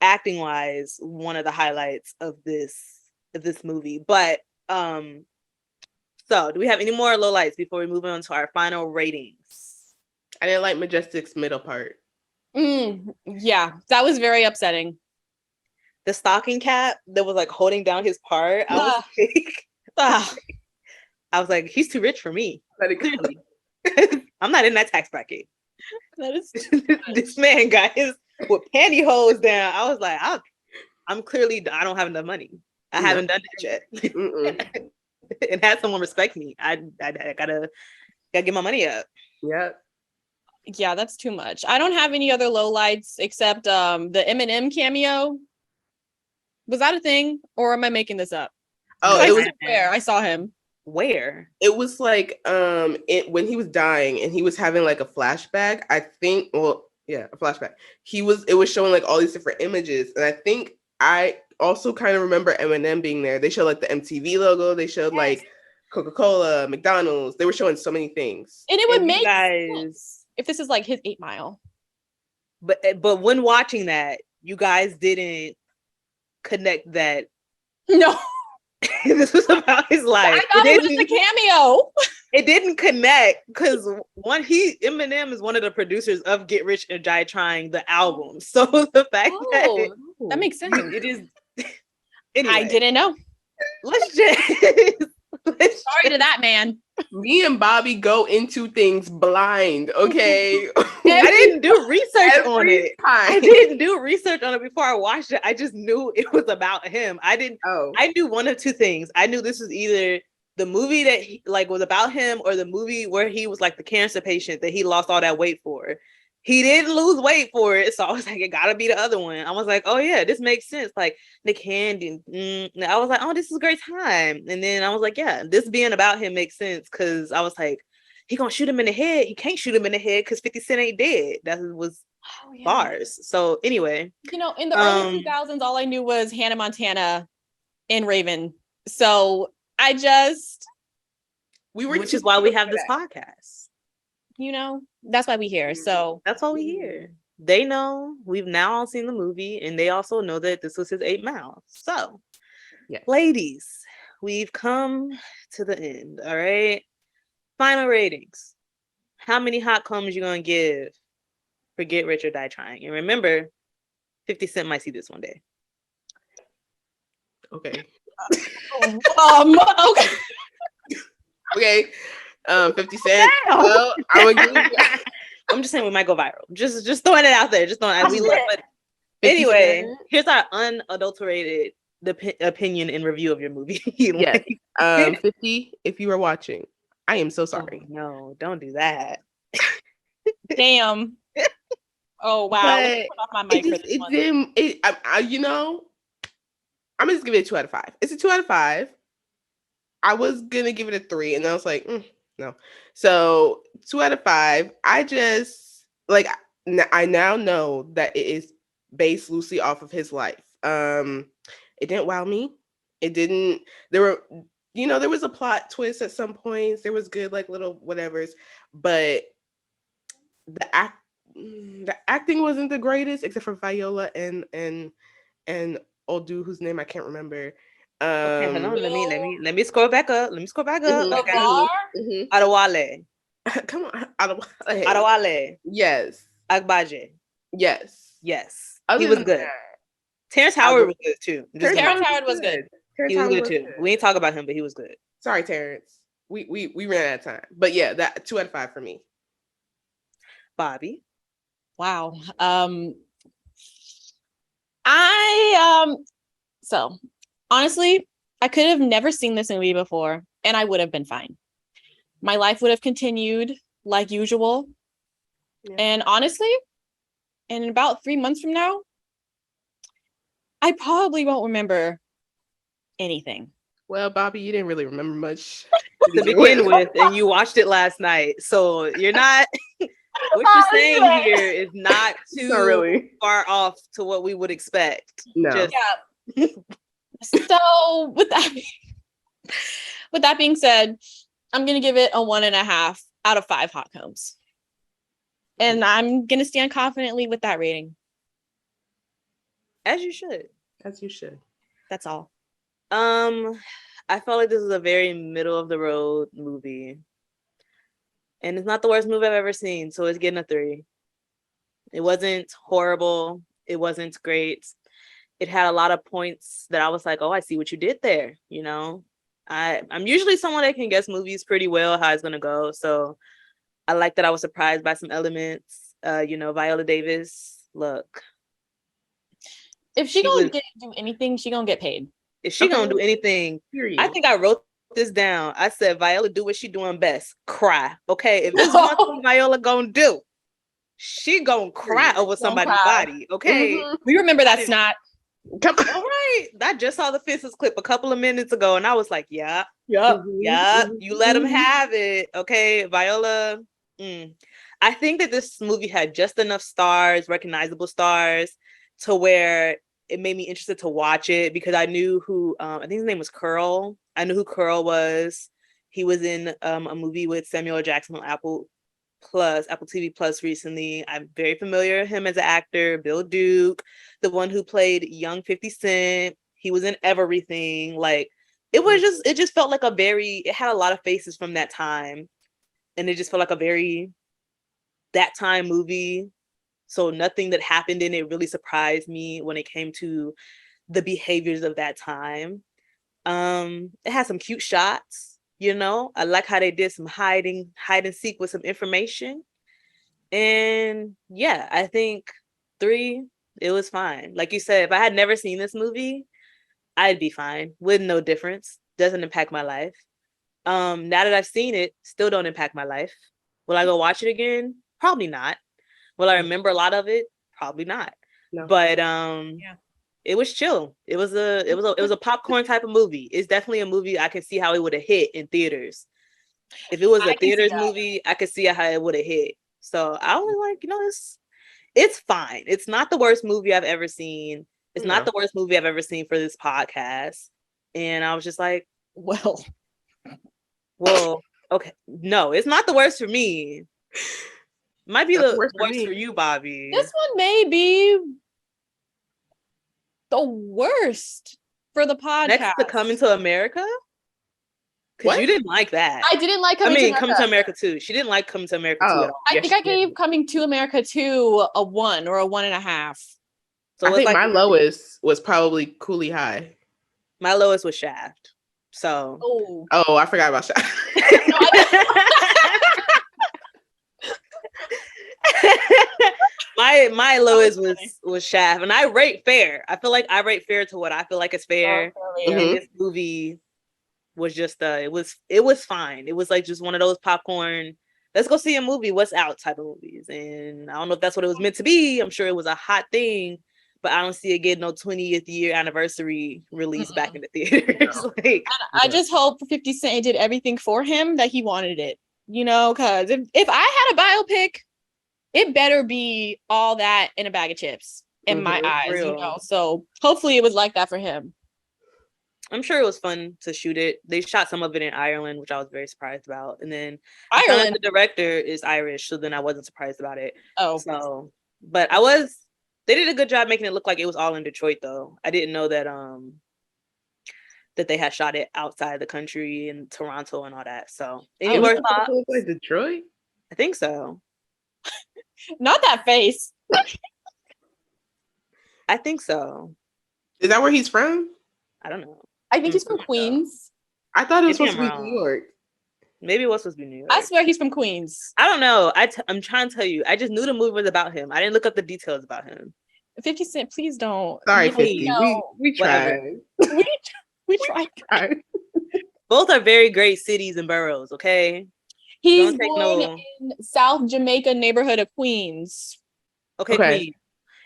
acting wise one of the highlights of this movie. But so do we have any more lowlights before we move on to our final ratings? I didn't like Majestic's middle part. Yeah, that was very upsetting. The stocking cap that was like holding down his part. I was like, he's too rich for me. Clearly. I'm not in that tax bracket. That is this man got his with pantyhose down. I was like, I'm clearly, I don't have enough money. I haven't done that yet. And had someone respect me. I gotta get my money up. Yeah, that's too much. I don't have any other lowlights except the Eminem cameo. Was that a thing, or am I making this up? Oh, it was where I saw him. Where? It was like when he was dying and he was having like a flashback. I think, a flashback. It was showing like all these different images, and I think I also kind of remember Eminem being there. They showed like the MTV logo. They showed like Coca-Cola, McDonald's. They were showing so many things, and it would make sense if this is like his 8 Mile. But when watching that, you guys didn't connect that. No. This was about his life. I thought it was just a cameo. It didn't connect because Eminem is one of the producers of Get Rich or Die Tryin, the album. So the fact that makes sense. It is. Anyway, I didn't know. Let's just. Sorry to that man. Me and Bobby go into things blind, okay? I didn't do research on it. I didn't do research on it before I watched it. I just knew it was about him. I knew one of two things. I knew this was either the movie that was about him or the movie where he was like the cancer patient that he lost all that weight for. He didn't lose weight for it, so I was like, it gotta be the other one. I was like, oh yeah, this makes sense. Like the candy. I was like, oh, this is a great time. And then I was like, yeah, this being about him makes sense because I was like, he gonna shoot him in the head. He can't shoot him in the head because 50 Cent ain't dead. That was bars. So anyway, in the early 2000s, all I knew was Hannah Montana and Raven. So I just which is why we have this podcast. That's why we here. So that's why we here. They know we've now all seen the movie, and they also know that this was his 8 Mile. So, ladies, we've come to the end. All right. Final ratings. How many hot combs you gonna give for Get Rich or Die Tryin? And remember, 50 Cent might see this one day. Okay. Okay. Okay. 50 Cent. Well, I'm just saying we might go viral. Just throwing it out there. Just throwing it. We look, but anyway, here's our unadulterated opinion and review of your movie. Yes. 50, if you are watching, I am so sorry. Oh, no, don't do that. Damn. Oh wow. Put off my mic for this one. I'm just giving it a 2 out of 5. It's a 2 out of 5. I was gonna give it a 3, and I was like, no. So 2 out of 5. I just I now know that it is based loosely off of his life. It didn't wow me. It didn't. There was a plot twist at some points. There was good little whatevers, but the acting wasn't the greatest, except for Viola and old dude whose name I can't remember. Okay, hold on. Let me scroll back up. Mm-hmm. Okay. Adewale. Come on, Adewale. Adewale. Yes. Agbaje. Yes. He was good. Terrence Howard was good too. Terrence Howard was good. He was good too. We ain't talk about him, but he was good. Sorry, Terrence. We ran out of time. But yeah, that 2 out of 5 for me. Bobby. Wow. So honestly, I could have never seen this movie before and I would have been fine. My life would have continued like usual. Yeah. And honestly, in about 3 months from now, I probably won't remember anything. Well, Bobby, you didn't really remember much to begin with, and you watched it last night. So you're not what you're saying here is not too really far off to what we would expect. No. Yeah. So with that being said, I'm gonna give it a 1.5 out of 5 hot combs. And I'm gonna stand confidently with that rating. As you should. As you should. That's all. I felt like this is a very middle of the road movie. And it's not the worst movie I've ever seen, so it's getting a 3. It wasn't horrible. It wasn't great. It had a lot of points that I was like, oh, I see what you did there. You know, I'm usually someone that can guess movies pretty well, how it's going to go. So I like that I was surprised by some elements. Viola Davis, look. If she gonna do anything, she gonna get paid. If she gonna do anything, period. I think I wrote this down. I said, Viola do what she doing best. Cry. Okay. If this one thing Viola gonna do, she gonna cry over somebody's body. Okay. Mm-hmm. We remember that snot. All right. I just saw the Fences clip a couple of minutes ago and I was like, yeah. You let them have it. Okay. Viola. I think that this movie had just enough stars, recognizable stars, to where it made me interested to watch it because I knew who, I think his name was Curl. I knew who Curl was. He was in a movie with Samuel L. Jackson on Apple TV Plus recently. I'm very familiar with him as an actor. Bill Duke, the one who played young 50 Cent. He was in everything. Like, it just felt like it had a lot of faces from that time. And it just felt like a very that time movie. So nothing that happened in it really surprised me when it came to the behaviors of that time. It had some cute shots, I like how they did some hide and seek with some information. And yeah, I think 3, it was fine. Like you said, if I had never seen this movie, I'd be fine with no difference. Doesn't impact my life. Now that I've seen it, still don't impact my life. Will I go watch it again? Probably not. Will I remember a lot of it? Probably not. No. But it was chill. It was a popcorn type of movie. It's definitely a movie I can see how it would have hit in theaters. If it was a theaters movie, I could see how it would have hit. So I was like, it's fine. It's not the worst movie I've ever seen. It's not the worst movie I've ever seen for this podcast. And I was just like, well, okay. No, it's not the worst for me. Might be the worst for you, Bobby. This one may be the worst for the podcast. Next to Coming to America? Because you didn't like that. I didn't like Coming to America. Coming to America 2. She didn't like Coming to America 2 at all. I think I gave Coming to America 2 a 1 or a 1.5. So I think my lowest was probably Cooley High. My lowest was Shaft. So. Oh, I forgot about Shaft. my lowest was Shaft, and I rate fair. I feel like I rate fair to what I feel like is fair. And this movie was just it was fine. It was like just one of those popcorn, let's go see a movie, what's out type of movies. And I don't know if that's what it was meant to be. I'm sure it was a hot thing, but I don't see it getting no 20th year anniversary release back in the theaters. I just hope 50 Cent did everything for him that he wanted it. Because if I had a biopic, it better be all that in a bag of chips in my eyes, So hopefully it was like that for him. I'm sure it was fun to shoot it. They shot some of it in Ireland, which I was very surprised about. And then Ireland, the director is Irish, so then I wasn't surprised about it. Oh, so but they did a good job making it look like it was all in Detroit, though. I didn't know that that they had shot it outside the country in Toronto and all that. So any more thoughts? Like Detroit? I think so. Not that face. I think so. Is that where he's from? I don't know. I think he's from Queens. I thought it was supposed to be New York. Maybe it was supposed to be New York. I swear he's from Queens. I don't know. I'm trying to tell you. I just knew the movie was about him. I didn't look up the details about him. 50 Cent, please don't. Sorry, 50. No. We tried. We tried. Both are very great cities and boroughs, okay? He's born in South Jamaica neighborhood of Queens. Okay. Queens.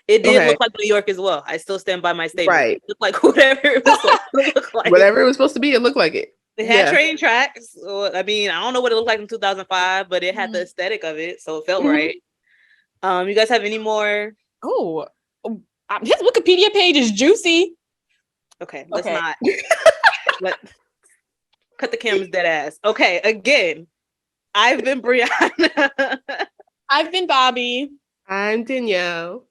It did look like New York as well. I still stand by my statement. Right. It looked like whatever it was supposed to look like. Whatever it was supposed to be, it looked like it. It had train tracks. I mean, I don't know what it looked like in 2005, but it had the aesthetic of it, so it felt right. You guys have any more? Oh, his Wikipedia page is juicy. Okay, let's not. Cut the cameras dead ass. Okay, again, I've been Brianna. I've been Bobby. I'm Danielle.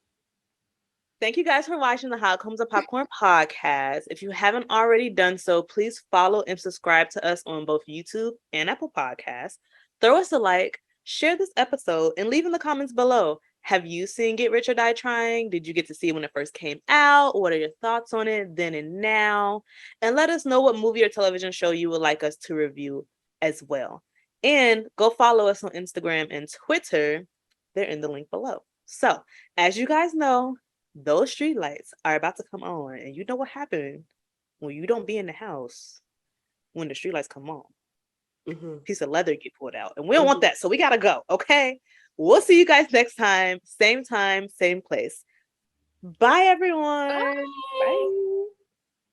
Thank you guys for watching the How Comes a Popcorn podcast. If you haven't already done so, please follow and subscribe to us on both YouTube and Apple Podcasts. Throw us a like, share this episode, and leave in the comments below. Have you seen Get Rich or Die Tryin'? Did you get to see it when it first came out? What are your thoughts on it then and now? And let us know what movie or television show you would like us to review as well. And go follow us on Instagram and Twitter. They're in the link below. So, as you guys know, those street lights are about to come on, and you know what happened when you don't be in the house when the street lights come on. Piece of leather get pulled out, and we don't want that, so we gotta go. Okay, we'll see you guys next time, same place. Bye, everyone. Bye.